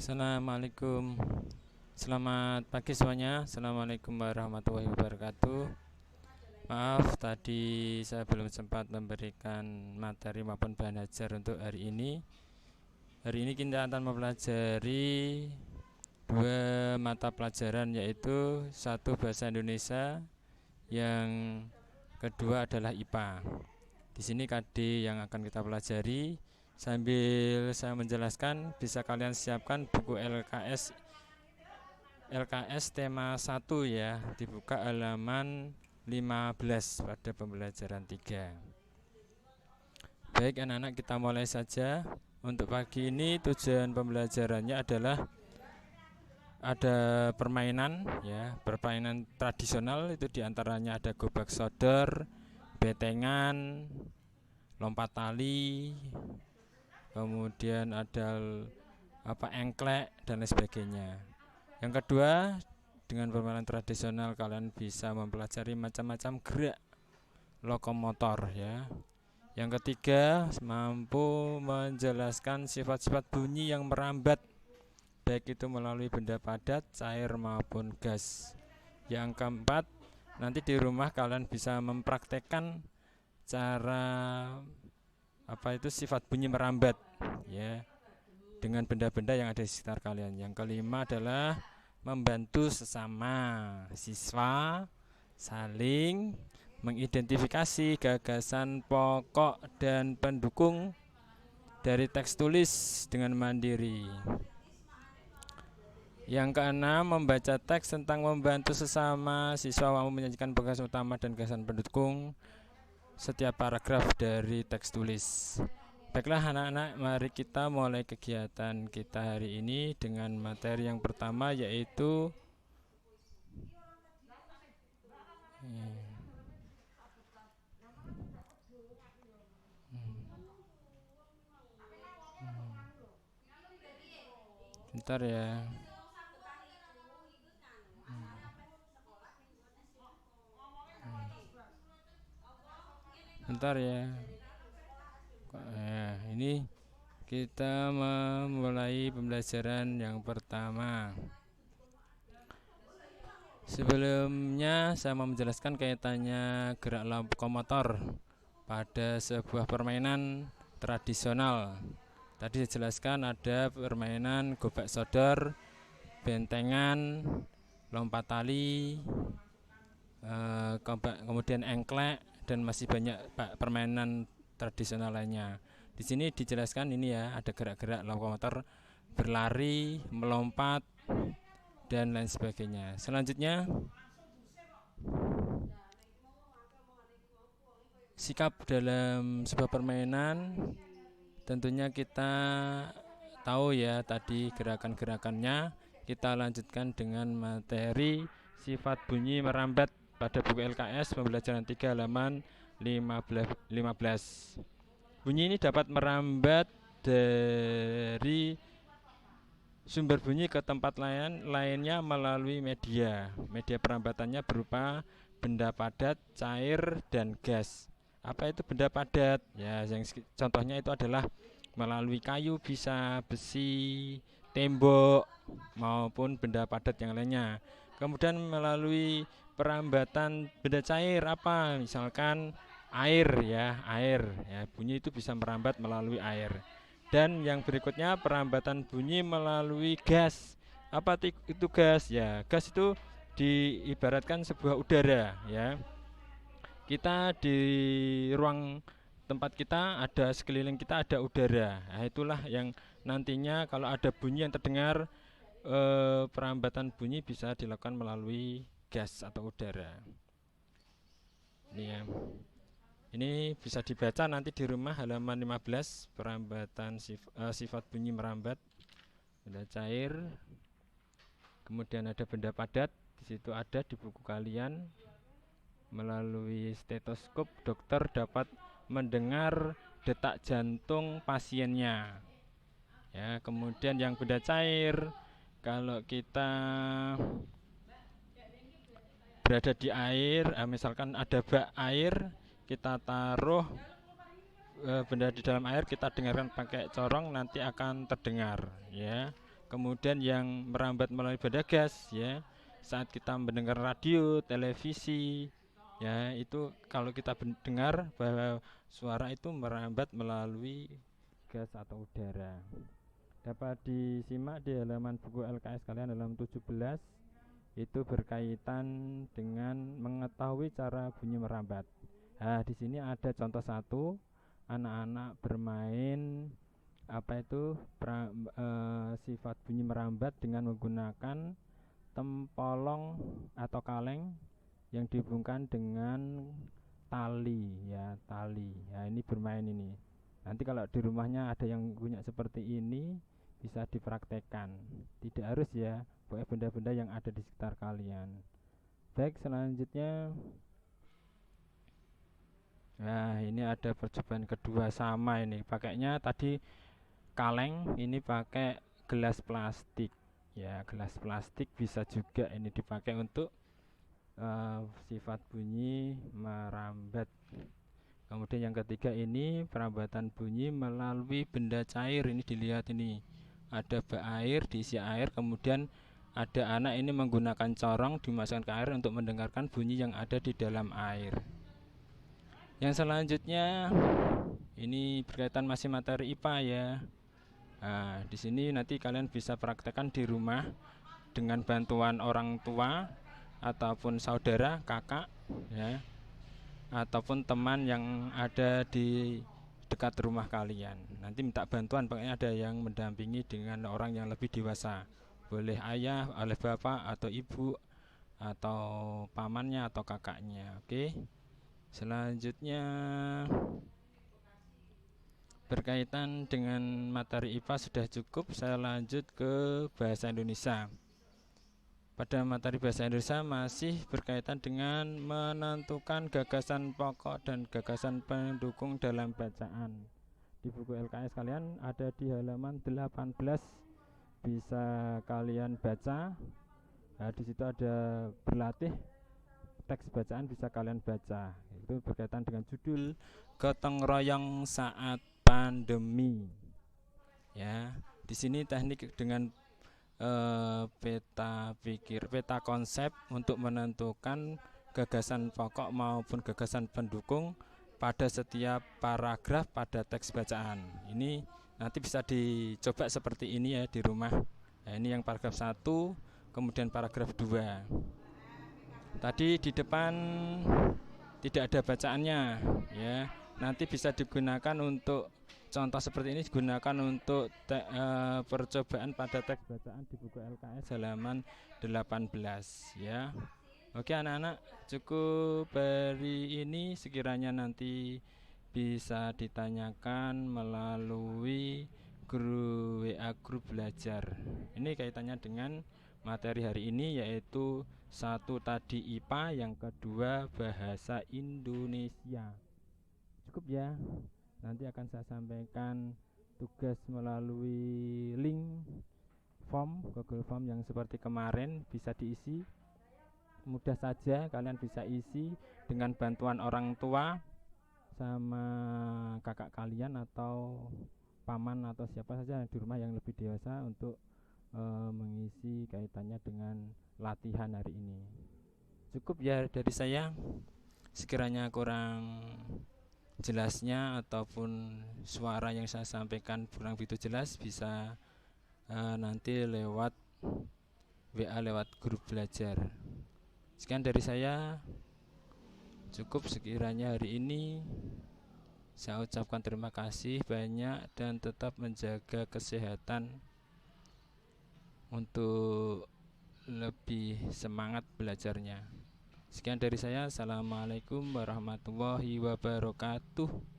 Assalamualaikum. Selamat pagi semuanya. Assalamualaikum warahmatullahi wabarakatuh. Maaf tadi saya belum sempat memberikan materi maupun bahan ajar untuk hari ini. Hari ini kita akan mempelajari dua mata pelajaran, yaitu satu bahasa Indonesia, yang kedua adalah IPA. Di sini KD yang akan kita pelajari. Sambil saya menjelaskan, bisa kalian siapkan buku LKS tema 1 ya, dibuka halaman 15 pada pembelajaran 3. Baik anak-anak, kita mulai saja. Untuk pagi ini tujuan pembelajarannya adalah ada permainan ya, permainan tradisional, itu diantaranya ada gobak sodor, betengan, lompat tali, kemudian ada engklek dan lain sebagainya. Yang kedua, dengan permainan tradisional kalian bisa mempelajari macam-macam gerak lokomotor ya. Yang ketiga, mampu menjelaskan sifat-sifat bunyi yang merambat, baik itu melalui benda padat, cair maupun gas. Yang keempat, nanti di rumah kalian bisa mempraktekkan cara sifat bunyi merambat ya, dengan benda-benda yang ada di sekitar kalian. Yang kelima adalah membantu sesama siswa saling mengidentifikasi gagasan pokok dan pendukung dari teks tulis dengan mandiri. Yang keenam, membaca teks tentang membantu sesama siswa mampu menyajikan gagasan utama dan gagasan pendukung setiap paragraf dari teks tulis. Baiklah anak-anak, mari kita mulai kegiatan kita hari ini dengan materi yang pertama, yaitu bentar ya. Bentar ya. Ini kita memulai pembelajaran yang pertama. Sebelumnya saya mau menjelaskan kaitannya gerak lokomotor pada sebuah permainan tradisional. Tadi saya jelaskan ada permainan gobak sodor, bentengan, lompat tali, kemudian engklek, dan masih banyak permainan tradisional lainnya. Di sini dijelaskan ini ya, ada gerak-gerak lokomotor, berlari, melompat, dan lain sebagainya. Selanjutnya, sikap dalam sebuah permainan. Tentunya kita tahu ya tadi gerakan-gerakannya. Kita lanjutkan dengan materi sifat bunyi merambat pada buku LKS pembelajaran 3 halaman 15. Bunyi ini dapat merambat dari sumber bunyi ke tempat lainnya melalui media. Media perambatannya berupa benda padat, cair, dan gas. Apa itu benda padat? Ya, yang contohnya itu adalah melalui kayu, bisa besi, tembok, maupun benda padat yang lainnya. Kemudian melalui perambatan benda cair, apa? Misalkan air ya, bunyi itu bisa merambat melalui air. Dan yang berikutnya perambatan bunyi melalui gas. Apa itu gas? Ya, gas itu diibaratkan sebuah udara ya. Kita di ruang tempat kita ada, sekeliling kita ada udara. Nah, itulah yang nantinya kalau ada bunyi yang terdengar, perambatan bunyi bisa dilakukan melalui gas atau udara. Ini ya. Ini bisa dibaca nanti di rumah halaman 15, perambatan sifat bunyi merambat, benda cair, kemudian ada benda padat, di situ ada di buku kalian. Melalui stetoskop dokter dapat mendengar detak jantung pasiennya. Ya, kemudian yang benda cair, kalau kita berada di air, misalkan ada bak air, kita taruh benda di dalam air, kita dengarkan pakai corong, nanti akan terdengar ya. Kemudian yang merambat melalui benda gas, ya, saat kita mendengar radio, televisi, ya, itu kalau kita dengar bahwa suara itu merambat melalui gas atau udara. Dapat disimak di halaman buku LKS kalian halaman 17. Itu berkaitan dengan mengetahui cara bunyi merambat. Nah, di sini ada contoh satu, anak-anak bermain sifat bunyi merambat dengan menggunakan tempolong atau kaleng yang dihubungkan dengan tali, ya, tali. Ya, ini bermain ini. Nanti kalau di rumahnya ada yang punya seperti ini, bisa dipraktekkan. Tidak harus ya, pokoknya benda-benda yang ada di sekitar kalian. Baik, selanjutnya, nah ini ada percobaan kedua, sama ini pakainya tadi kaleng, ini pakai gelas plastik, ya, gelas plastik bisa juga ini dipakai untuk sifat bunyi merambat. Kemudian yang ketiga ini perambatan bunyi melalui benda cair. Ini dilihat, ini ada bak air, diisi air, kemudian ada anak ini menggunakan corong dimasukkan ke air untuk mendengarkan bunyi yang ada di dalam air. Yang selanjutnya ini berkaitan masih materi IPA, ya. Nah, di sini nanti kalian bisa praktekkan di rumah dengan bantuan orang tua ataupun saudara, kakak, ya, ataupun teman yang ada di dekat rumah kalian. Nanti minta bantuan, pokoknya ada yang mendampingi dengan orang yang lebih dewasa. Boleh ayah, oleh bapak atau ibu atau pamannya atau kakaknya. Oke. Selanjutnya berkaitan dengan materi IPA sudah cukup. Saya lanjut ke bahasa Indonesia. Pada materi bahasa Indonesia masih berkaitan dengan menentukan gagasan pokok dan gagasan pendukung dalam bacaan. Di buku LKS kalian ada di halaman 18, bisa kalian baca. Nah, di situ ada berlatih teks bacaan, bisa kalian baca. Itu berkaitan dengan judul gotong royong saat pandemi. Ya, di sini teknik dengan peta konsep untuk menentukan gagasan pokok maupun gagasan pendukung pada setiap paragraf pada teks bacaan. Ini nanti bisa dicoba seperti ini ya di rumah. Nah, ini yang paragraf 1, kemudian paragraf 2. Tadi di depan tidak ada bacaannya, ya. Nanti bisa digunakan untuk contoh seperti ini, digunakan untuk percobaan pada teks bacaan di buku LKS halaman 18, ya. Oke anak-anak, cukup hari ini. Sekiranya nanti bisa ditanyakan melalui WA grup belajar. Ini kaitannya dengan materi hari ini, yaitu 1 tadi IPA, yang kedua bahasa Indonesia. Cukup ya. Nanti akan saya sampaikan tugas melalui link form, Google Form yang seperti kemarin, bisa diisi. Mudah saja, kalian bisa isi dengan bantuan orang tua sama kakak kalian atau paman atau siapa saja di rumah yang lebih dewasa untuk mengisi kaitannya dengan latihan hari ini. Cukup ya dari saya. Sekiranya kurang jelasnya ataupun suara yang saya sampaikan kurang begitu jelas, bisa nanti lewat WA, lewat grup belajar. Sekian dari saya. Cukup sekiranya hari ini. Saya ucapkan terima kasih banyak dan tetap menjaga kesehatan untuk lebih semangat belajarnya. Sekian dari saya. Assalamualaikum warahmatullahi wabarakatuh.